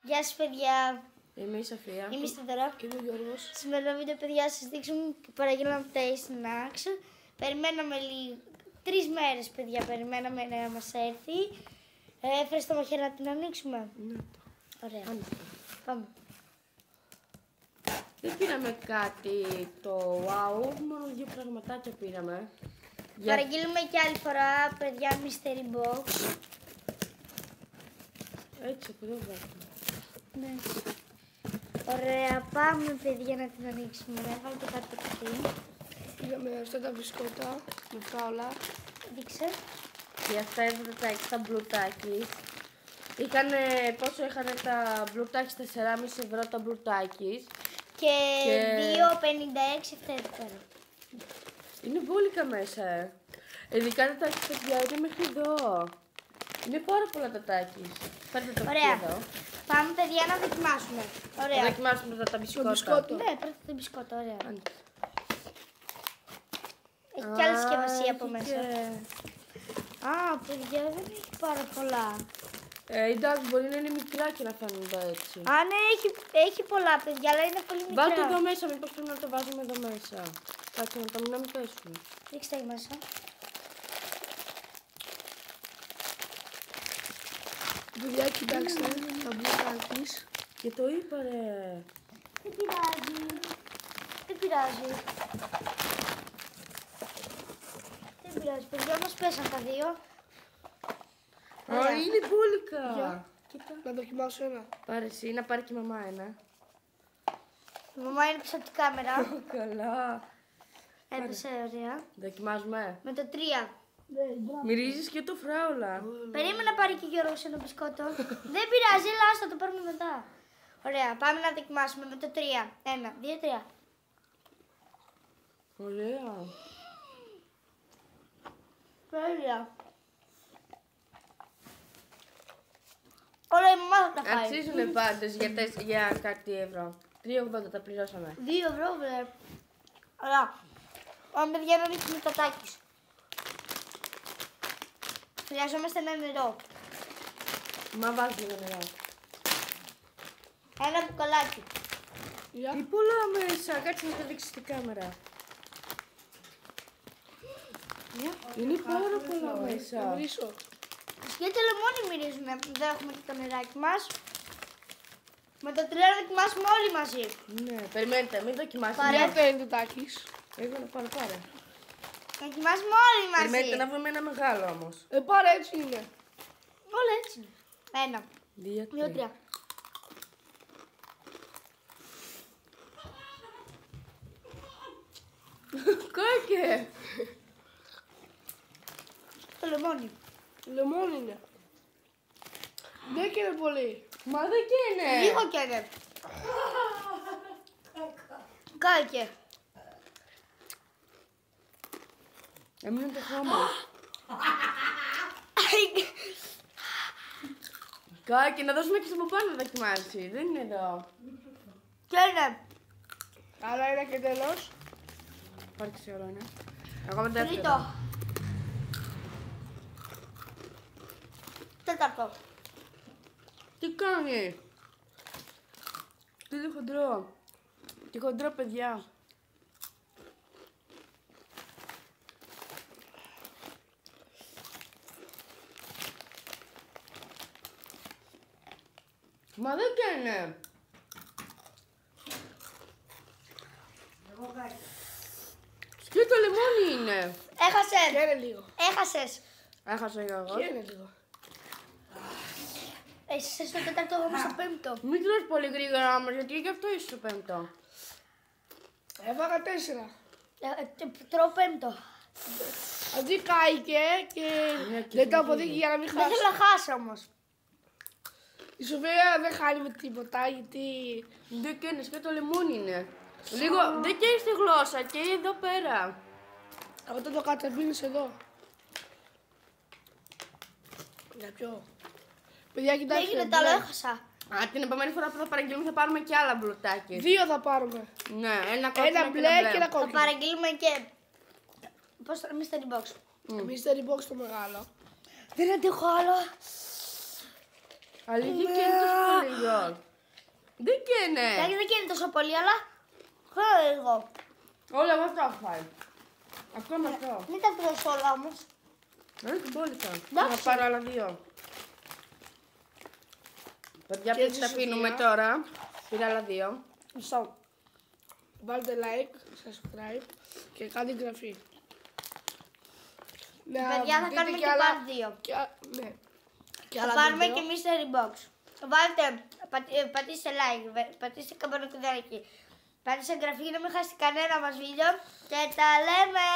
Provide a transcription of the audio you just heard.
Γεια σας παιδιά. Είμαι η Σοφία. Είμαι η Σταθερά. Και είμαι ο Γιώργος. Σημερινό βίντεο παιδιά σας δείξουμε που παραγγείλαμε Tasty Snacks. Περιμέναμε 3 μέρες παιδιά, περιμέναμε να μας έρθει. Έφερες το μαχαίρι να την ανοίξουμε. Ναι. Ωραία. Πάμε. Δεν πήραμε κάτι το wow, μόνο 2 πραγματάκια πήραμε. Παραγγείλουμε και άλλη φορά παιδιά mystery box. Έτσι, από εδώ βλέπουμε. Ναι. Ωραία, πάμε παιδιά να την ανοίξουμε. Έβαλε το κάτω κουτί. Πήγαμε αυτά τα μπισκότα με φράουλα. Δείξε. Και αυτά είναι τα έξτρα μπλουτάκι. Πόσο είχαν τα μπλουτάκι, 4,5 ευρώ τα μπλουτάκι. Και 2,56 αυτά εδώ πέρα. Είναι μπόλικα μέσα. Ειδικά τα τάκια παιδιά είναι μέχρι εδώ. Είναι πάρα πολλά τα τάκια. Φέρτε το Ωραία. εδώ. Πάμε παιδιά να δοκιμάσουμε. Θα Ωραία. δοκιμάσουμε τα μπισκότα. μπισκότο. Ναι, πρώτα το μπισκότο, ωραία. Άντε. Έχει και άλλη συσκευασία από έχει μέσα. και- Α, παιδιά, δεν έχει πάρα πολλά. Εντάξει, μπορεί να είναι μικρά και να φαίνονται έτσι. Α, ναι, έχει πολλά παιδιά, αλλά είναι πολύ μικρά. Βάλτε εδώ μέσα, μήπως πρέπει να το βάζουμε εδώ μέσα. Κάτσε να τα μην πέσουν. Ρίξτε εκεί μέσα. Παιδιά, κοιτάξτε τα μπλοκάκης. Και το είπα ρε. Δεν πειράζει. Δεν πειράζει. Δεν πειράζει, παιδιά, όμως πέσαν τα δύο. Α, είναι μπόλικα. Για. Κοίτα. Να δοκιμάσω ένα. Πάρε εσύ, να πάρει και η μαμά ένα. Η μαμά είναι πίσω από την κάμερα. Καλά. Έπεσε, ωραία. Δοκιμάζουμε. Με το 3. Μυρίζεις και το φράουλα. Περίμενα να πάρει και ο Γιώργος ένα μπισκότο. Δεν πειράζει, έλα, άστα, το πάρουμε μετά. Ωραία, πάμε να δοκιμάσουμε με το 3. 1, 2, 3. Ωραία. Τέλεια. Όλα η μαμά θα τα φάει. Αξίζουνε πάντως για κάτι ευρώ. 3,80 τα πληρώσαμε. 2 ευρώ, βρε. Ωραία. Πάμε παιδιά να ρίξουμε τα τάκης. Χρειαζόμαστε ένα νερό. Μα βάζει λίγο νερό. Ένα μπουκαλάκι. Για. Τι πολλά μέσα, κάτσε να το δείξεις στην κάμερα. Είναι πάρα πολλά Να μέσα. βρίσω. Γιατί λεμόνι μυρίζουμε. Δεν έχουμε και το νεράκι μας. Με το 3 να δοκιμάσουμε όλοι μαζί. Ναι, περιμένετε, μην δοκιμάσετε. Παρέ. Για παίρνει το τάκης. Εγώ να πάρω, πάρε. Να δοκιμάσουμε όλοι μαζί. Περιμένετε να βρούμε ένα μεγάλο όμως. Πάρε, έτσι είναι. Όλα έτσι είναι. 1, 2, 2, 3. Κόκκε. Το λεμόνι. Λεμόνι είναι. Δεν και είναι πολύ. Μα δεν καίνε. Λίγο και είναι. Κάλκε. Έμεινε το χώμα. Κόκκε, να δώσουμε και στο από πάνω να δοκιμάσει. Δεν είναι εδώ. Και είναι. Αλλά είναι και τέλος. Πάρε και σε όλο, ναι. Εγώ με δεύτερο. Τρίτο. Τέταρτο. Τι κάνει. Τι είναι χοντρό. Τι χοντρό, παιδιά. Μα δεν καίνε. Και το λεμόνι είναι. Έχασες. Και είναι λίγο. Έχασες. Έχασα εγώ. Και είναι λίγο. Εσύ είσαι στο τέταρτο, εγώ είμαι στο πέμπτο. Μην τρως πολύ γρήγορα όμως, γιατί γι' αυτό είσαι στο πέμπτο. Έβαγα 4. Τρώω πέμπτο. Αντί κάηκε και Ναι, και δεν το φύγει. αποδείχει για να μην Δεν θέλω χάσει. να χάσω όμως. Η Σοφία δεν χάνει με τίποτα γιατί Δεν καίνες και το λεμόνι είναι. Λίγο, δεν καίνεις τη γλώσσα και εδώ πέρα. από το καταπίνεις εδώ. Για ποιο. Παιδιά, Δεν κοιτάξτε. γίνεται άλλο, μπλε. έχασα. Α, την επόμενη φορά που θα παραγγείλουμε θα πάρουμε και άλλα μπλουτάκια. 2 θα πάρουμε. Ναι, ένα κόκκινο Ένα και μπλε και ένα Θα κόκκινο. παραγγείλουμε και. Πώς το mystery box. Mystery box το μεγάλο. Δεν αντέχω άλλο. Αλήθεια και είναι τόσο πολύ λίγο. Δεν καίνε. Εντάξει, δεν καίνε τόσο πολύ, αλλά χωρά λίγο. Όλα εγώ τα έχω φάει. Ακόμα αυτό. Μην τα τρως όλα όμως. Είναι και μπόλικα. Εντάξει. Να πάρω άλλα 2. Παιδιά, Και που έτσι τα σου αφήνουμε δύο. τώρα. Πήρα άλλα 2. Μισό. Βάλτε like, subscribe και κάντε εγγραφή. Παιδιά, θα δείτε κάνουμε και άλλα- part 2. Ναι. Και Θα άλλα πάρουμε βίντεο. και mystery box. Βάλτε, πατήστε like, πατήστε καμπανοκουδάκι. Πατήστε εγγραφή για να μην χάσετε κανένα μας βίντεο. Και τα λέμε!